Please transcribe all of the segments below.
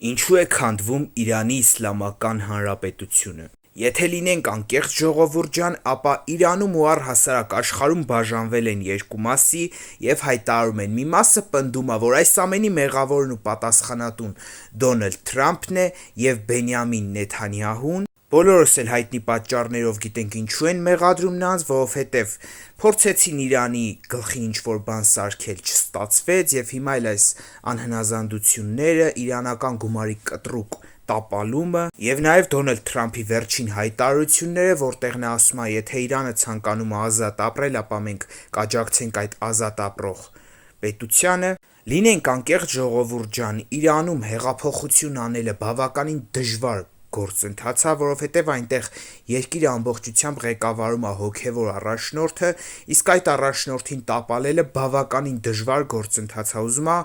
Ինչու է քանդվում Իրանի Իսլամական Հանրապետությունը։ Եթե լինենք անկեղծ ժողովուրդ ջան, ապա Իրանում ու առհասարակ աշխարհում բաժանվել են երկու մասի և հայտարարում են՝ մի մասը պնդում է, որ այս ամենի մեղավորն ու պատասխանատուն Դոնալդ Թրամփն է և Բենյամին Նեթանյահուն։ Բոլորս էլ հայտնի պատճառներով գիտենք ինչու են մեղադրում նրանց, որովհետև փորձեցին Իրանի գլխի ինչ-որ բան սարքել, չստացվեց, և հիմա էլ այս անհնազանդությունները, իրանական գումարի կտրուկ տապալումը և նաև Դոնալդ Թրամփի վերջին հայտարարությունները, որտեղ նա ասում է, եթե Իրանը ցանկանում է ազատ ապրել, ապա մենք կաջակցենք այդ ազատ ապրող պետությանը։ Լինենք անկեղծ ժողովուրդ ջան, Իրանում հեղափոխություն անելը բավականին դժվար գործընթաց է, որովհետև այնտեղ երկիրը ամբողջությամբ ղեկավարում է հոգևոր առաջնորդը, իսկ այդ առաջնորդին տապալելը բավականին դժվար գործընթաց է, ուզում է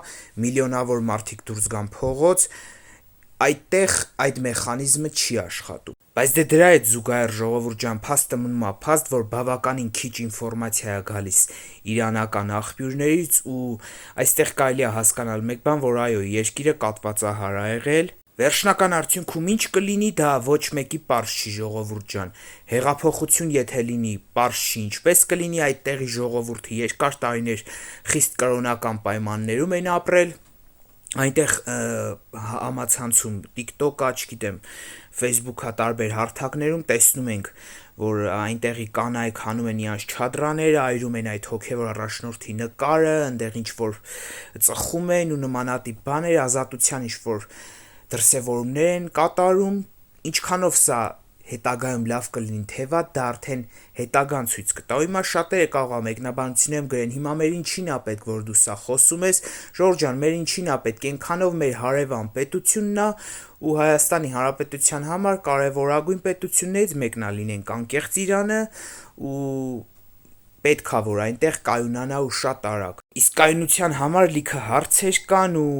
միլիոնավոր մարդիկ դուրս գան փողոց, այդտեղ այդ մեխանիզմը չի աշխատում։ Բայց դրա հետ զուգահեռ ժողովուրդ ջան, փաստը մնում է փաստ, որ բավականին քիչ ինֆորմացիա է գալիս իրանական աղբյուրներից, ու այստեղ կարելի է հասկանալ մեկ բան, որ այո, երկիրը կաթվածահար է եղել։ Վերջնական արդյունքում ինչ կլինի, դա ոչ մեկի պարզ չի ժողովուրդ ջան։ Հեղափոխություն եթե լինի, պարզ չի ինչպես կլինի, այդտեղի ժողովուրդը երկար տարիներ խիստ կրոնական պայմաններում են ապրել, այնտեղ համացանցում TikTok-ա, չգիտեմ, Facebook-ա, տարբեր հարթակներում տեսնում ենք, որ այնտեղի կանայք հանում են իրանց չադրաները, այրում են այդ հոգևոր առաջնորդի նկարը, այնտեղ ինչ-որ ծխում են ու նմանատիպ բաներ, ազատության ինչ-որ դրսևորումներ են կատարում, ինչքանով սա հետագայում լավ կլինի, թե վատ, դա արդեն հետագան ցույց կտա։ Ու հիմա շատերը կարող է մեկնաբանություններում գրեն, հիմա մեր ինչին է պետք, որ դու սա խոսում ես, Ժորժ ջան, մեր ինչին է պետք, այնքանով մեր հարևան պետությունն է, ու Հայաստանի Հանրապետության համար կարևորագույն պետություններից մեկն է, լինենք անկեղծ, Իրանը, ու պետք է որ այնտեղ կայունանա ու շատ արագ։ Իսկ կայունության համար լիքը հարցեր կան ու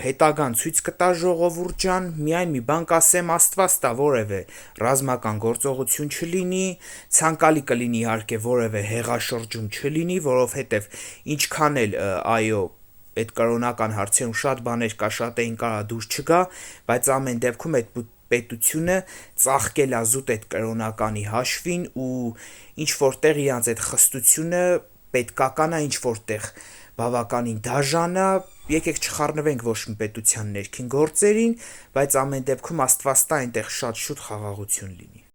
հետագան ցույց կտա ժողովուրդ ջան, միայն մի բան կասեմ, Աստված տա որևէ ռազմական գործողություն չլինի, ցանկալի կլինի իհարկե որևէ հեղաշրջում չլինի, որովհետև ինչքան էլ այո այդ կրոնական հարցերում շատ բաներ կա, շատերին կարա դուր չգա, բայց ամեն դեպքում այդ պետությունը ծաղկել է զուտ այդ կրոնականի հաշվին ու ինչ որտեղ իրանց այդ խստությունը պետքական է, ինչ որտեղ բավականին դաժան է, եկեք չխառնվենք ոչ մի պետության ներքին գործերին, բայց ամեն դեպքում Աստված տա այնտեղ շատ շուտ խաղաղություն լինի։